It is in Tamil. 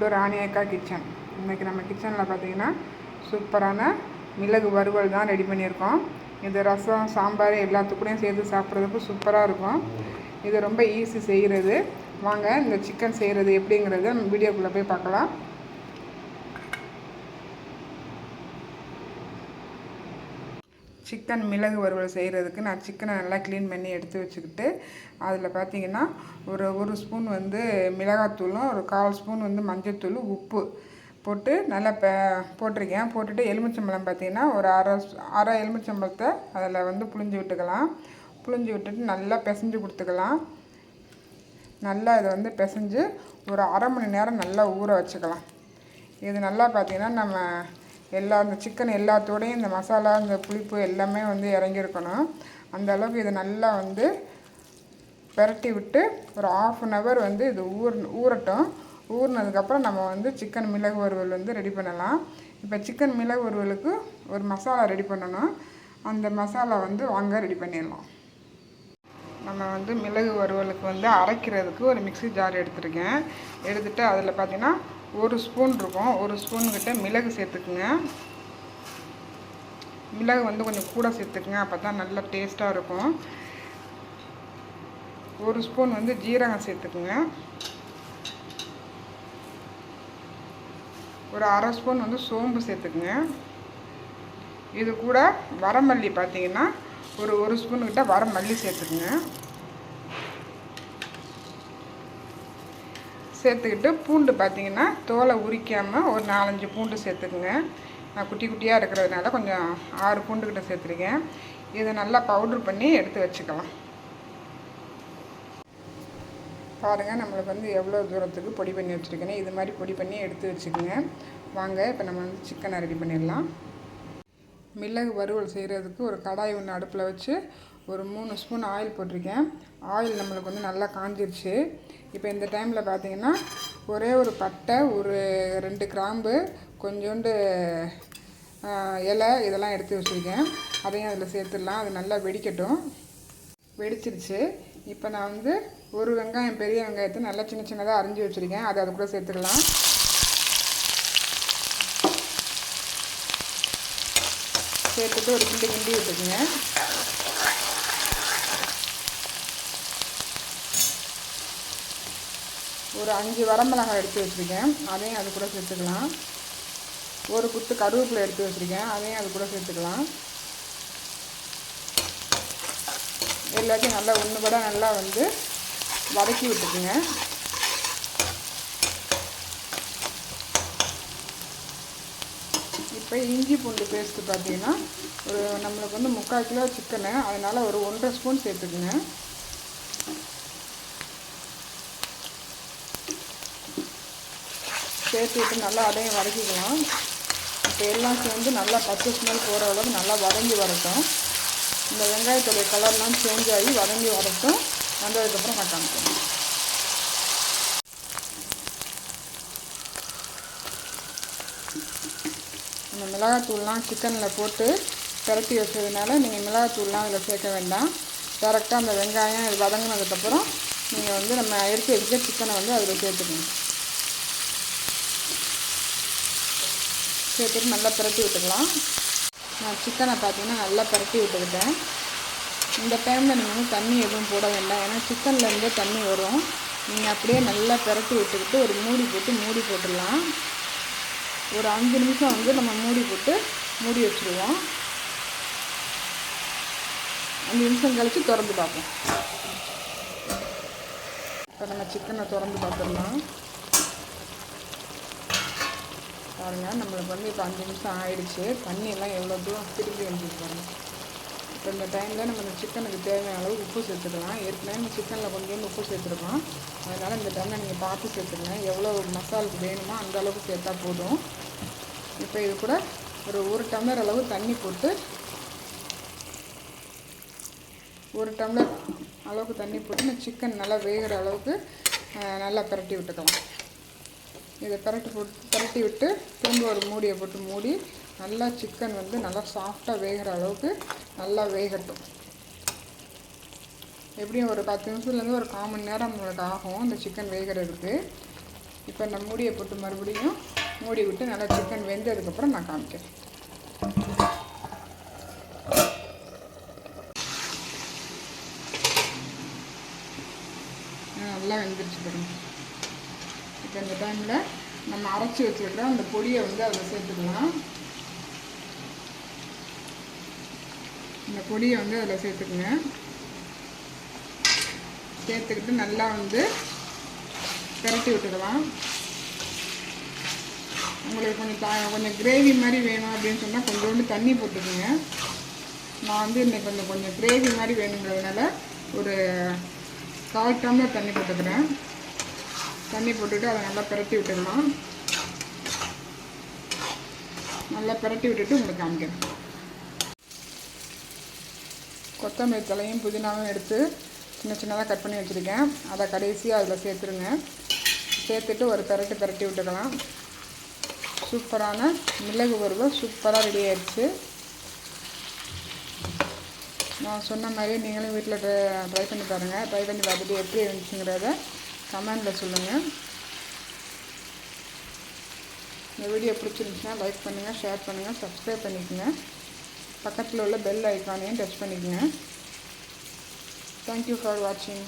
டு ராணி அக்கா கிச்சன். இன்றைக்கி நம்ம கிச்சனில் பார்த்திங்கன்னா சூப்பரான மிளகு வறுவல் தான் ரெடி பண்ணியிருக்கோம். இது ரசம், சாம்பார் எல்லாத்துக்கூடையும் சேர்த்து சாப்பிட்றதுக்கு சூப்பராக இருக்கும். இது ரொம்ப ஈஸி செய்கிறது. வாங்க இந்த சிக்கன் செய்கிறது எப்படிங்கிறத நம்ம வீடியோக்குள்ளே போய் பார்க்கலாம். சிக்கன் மிளகு வறுவல் செய்கிறதுக்கு நான் சிக்கனை நல்லா க்ளீன் பண்ணி எடுத்து வச்சுக்கிட்டு அதில் பார்த்திங்கன்னா ஒரு ஸ்பூன் வந்து மிளகாத்தூளும் ஒரு 1/4 ஸ்பூன் வந்து மஞ்சள்தூள், உப்பு போட்டு நல்லா போட்டிருக்கேன். போட்டுட்டு எலுமிச்சம்பழம் பார்த்திங்கன்னா ஒரு அரை எலுமிச்சம்பழத்தை அதில் வந்து புழிஞ்சு விட்டுக்கலாம். புழிஞ்சு விட்டுட்டு நல்லா பிசைஞ்சு கொடுத்துக்கலாம். நல்லா இதை வந்து பிசைஞ்சு ஒரு அரை மணி நேரம் நல்லா ஊற வச்சுக்கலாம். இது நல்லா பார்த்திங்கன்னா நம்ம இந்த சிக்கன் எல்லாத்தோடையும் இந்த மசாலா, இந்த புளிப்பு எல்லாமே வந்து இறங்கியிருக்கணும். அந்த அளவுக்கு இதை நல்லா வந்து பெரட்டி விட்டு ஒரு 1/2 hour வந்து இது ஊறட்டும். ஊறினதுக்கப்புறம் நம்ம வந்து சிக்கன் மிளகு வறுவல் வந்து ரெடி பண்ணலாம். இப்போ சிக்கன் மிளகு வறுவலுக்கு ஒரு மசாலா ரெடி பண்ணணும். அந்த மசாலா வந்து வாங்க ரெடி பண்ணிடலாம். நம்ம வந்து மிளகு வறுவலுக்கு வந்து அரைக்கிறதுக்கு ஒரு மிக்ஸி ஜார் எடுத்துருக்கேன். எடுத்துகிட்டு அதில் பார்த்திங்கன்னா 1 ஸ்பூன் இருக்கும். 1 ஸ்பூனுக்கிட்ட மிளகு சேர்த்துக்குங்க. மிளகு வந்து கொஞ்சம் கூட சேர்த்துக்குங்க, அப்போ தான் நல்லா டேஸ்ட்டாக இருக்கும். 1 ஸ்பூன் வந்து ஜீரகம் சேர்த்துக்குங்க. ஒரு அரை ஸ்பூன் வந்து சோம்பு சேர்த்துக்குங்க. இது கூட வரமல்லி பார்த்திங்கன்னா ஒரு ஸ்பூனுக்கிட்ட வரமல்லி சேர்த்துக்குங்க. சேர்த்துக்கிட்டு பூண்டு பார்த்திங்கன்னா தோலை உரிக்காமல் ஒரு 4-5 பூண்டு சேர்த்துக்குங்க. நான் குட்டி குட்டியாக இருக்கிறதுனால கொஞ்சம் 6 பூண்டுக்கிட்ட சேர்த்துருக்கேன். இதை நல்லா பவுட்ரு பண்ணி எடுத்து வச்சுக்கலாம். பாருங்கள், நம்மளுக்கு வந்து எவ்வளோ தூரத்துக்கு பொடி பண்ணி வச்சுருக்கேன்னு இது மாதிரி பொடி பண்ணி எடுத்து வச்சுக்கோங்க. வாங்க இப்போ நம்ம வந்து சிக்கனை ரெடி பண்ணிடலாம். மிளகு வறுவல் செய்கிறதுக்கு ஒரு கடாய் ஒன்று அடுப்பில் வச்சு ஒரு 3 ஸ்பூன் ஆயில் போட்டிருக்கேன். ஆயில் நம்மளுக்கு வந்து நல்லா காஞ்சிருச்சு. இப்போ இந்த டைமில் பார்த்திங்கன்னா ஒரே ஒரு பட்டை, ஒரு 2 கிராம்பு, கொஞ்சோண்டு இலை இதெல்லாம் எடுத்து வச்சுருக்கேன். அதையும் அதில் சேர்த்துடலாம். அது நல்லா வெடிக்கட்டும். வெடிச்சிருச்சு. இப்போ நான் வந்து ஒரு வெங்காயம், பெரிய வெங்காயத்தை நல்லா சின்ன சின்னதாக அரிஞ்சு வச்சுருக்கேன். அதை அது கூட சேர்த்துக்கலாம். சேர்த்துட்டு ஒரு கிண்டி விட்டுக்குங்க. ஒரு 5 வரமிளகாய் எடுத்து வச்சுருக்கேன். அதையும் அது கூட சேர்த்துக்கலாம். ஒரு குத்து கருவேப்பிலை எடுத்து வச்சுருக்கேன். அதையும் அது கூட சேர்த்துக்கலாம். எல்லாத்தையும் நல்லா ஒன்று கூட நல்லா வந்து வதக்கி விட்டுக்குங்க. இப்போ இஞ்சி பூண்டு பேஸ்ட்டு பார்த்திங்கன்னா நம்மளுக்கு வந்து 3/4 கிலோ சிக்கனு, அதனால் ஒரு 1.5 ஸ்பூன் சேர்த்துக்குங்க. சேர்த்துட்டு நல்லா அதையும் வதக்கிக்கலாம். இப்போ எல்லாம் சேர்ந்து நல்லா பச்சை ஸ்மெல் போகிற அளவுக்கு நல்லா வதங்கி வரட்டும். இந்த வெங்காயத்துடைய கலர்லாம் சேஞ்ச் ஆகி வதங்கி வரட்டும். வந்ததுக்கப்புறம் நான் காமிக்கிறேன். இந்த மிளகாத்தூள்லாம் சிக்கனில் போட்டு பரட்டி வச்சதுனால நீங்கள் மிளகாத்தூள்லாம் அதில் சேர்க்க வேண்டாம். டேரெக்டாக அந்த வெங்காயம் இது வதங்கினதுக்கப்புறம் நீங்கள் வந்து நம்ம எடுத்து வச்சுக்க சிக்கனை வந்து அதில் சேர்த்துக்கணும். சேர்த்துட்டு நல்லா பரட்டி விட்டுக்கலாம். நான் சிக்கனை பார்த்திங்கன்னா நல்லா பரட்டி விட்டுக்கிட்டேன். இந்த டைமில் நீங்கள் வந்து தண்ணி எதுவும் போட வேண்டாம். ஏன்னா சிக்கன்லேருந்தே தண்ணி வரும். நீங்கள் அப்படியே நல்லா பரட்டி விட்டுக்கிட்டு ஒரு மூடி போட்டுடலாம். ஒரு 5 நிமிஷம் வந்து நம்ம மூடி வச்சுருவோம். 5 நிமிஷம் கழித்து திறந்து பார்ப்போம். இப்போ நம்ம சிக்கனை திறந்து பார்த்துடலாம். பாருங்கள், நம்மளுக்கு வந்து இப்போ 5 நிமிஷம் ஆயிடுச்சு. தண்ணியெல்லாம் எவ்வளோ தூரம் திரும்பி வந்துருக்காங்க. இப்போ இந்த டைமில் நம்ம இந்த சிக்கனுக்கு தேவையான அளவு உப்பு சேர்த்துக்கலாம். ஏற்கனவே நம்ம சிக்கனில் கொஞ்சோண்டு உப்பு சேர்த்துருக்கோம். அதனால் இந்த டைமில் நீங்கள் பார்த்து சேர்த்துங்க. எவ்வளோ மசாலுக்கு வேணுமோ அந்த அளவுக்கு சேர்த்தா போதும். இப்போ இது கூட ஒரு டம்ளர் அளவு தண்ணி போட்டு 1 டம்ளர் அளவுக்கு தண்ணி போட்டு இந்த சிக்கன் நல்லா வேகிற அளவுக்கு நல்லா பரட்டி விட்டுக்கலாம். இதை பரட்டி விட்டு திரும்ப ஒரு மூடியை போட்டு மூடி நல்லா சிக்கன் வந்து நல்லா சாஃப்டாக வேகிற அளவுக்கு நல்லா வேகட்டும். எப்படியும் ஒரு 10 நிமிஷத்துலேருந்து ஒரு 1/4 மணி நேரம் நம்மளுக்கு ஆகும் இந்த சிக்கன் வேகிறதுக்கு. இப்போ இந்த மூடியை போட்டு மறுபடியும் மூடி விட்டு நல்லா சிக்கன் வெந்ததுக்கப்புறம் நான் காமிக்கிறேன். நல்லா வெந்துருச்சு பாருங்க. இப்போ இந்த டைமில் நம்ம அரைச்சி வச்சுருக்கிற அந்த பொடியை வந்து அதில் சேர்த்துக்கலாம். இந்த பொடியை வந்து அதில் சேர்த்துக்குங்க. சேர்த்துக்கிட்டு நல்லா வந்து பிரட்டி விட்டுடலாம். உங்களுக்கு கொஞ்சம் கிரேவி மாதிரி வேணும் அப்படின்னு சொன்னால் கொஞ்சோண்டு தண்ணி போட்டுக்குங்க. நான் வந்து இன்றைக்கி கொஞ்சம் கிரேவி மாதிரி வேணுங்கிறதுனால ஒரு 1/4 டம்ளர் தண்ணி போட்டுக்கிறேன். தண்ணி போட்டுட்டு அதை நல்லா பிரட்டி விட்டுடலாம். நல்லா பிரட்டி விட்டுட்டு உங்களுக்கு காமிக்கிறேன். கொத்தமல்லி தலையும் புதினாவும் எடுத்து சின்ன சின்னதாக கட் பண்ணி வச்சுருக்கேன். அதை கடைசியாக அதில் சேர்த்துருங்க. சேர்த்துட்டு ஒரு பிரட்டி விட்டுக்கலாம். சூப்பரான மிளகு வறுவல் சூப்பராக ரெடி ஆயிடுச்சு. நான் சொன்ன மாதிரி நீங்களும் வீட்டில் ட்ரை பண்ணி பாருங்கள். ட்ரை பண்ணி பார்த்துட்டு எப்படி இருந்துச்சுங்கிறத கமெண்டில் சொல்லுங்கள். இந்த வீடியோ பிடிச்சிருந்துச்சுன்னா லைக் பண்ணுங்கள், ஷேர் பண்ணுங்கள், சப்ஸ்கிரைப் பண்ணிக்கோங்க. பக்கத்தில் உள்ள பெல் ஐக்கானையும் டச் பண்ணிக்கோங்க. தேங்க்யூ ஃபார் வாட்சிங்.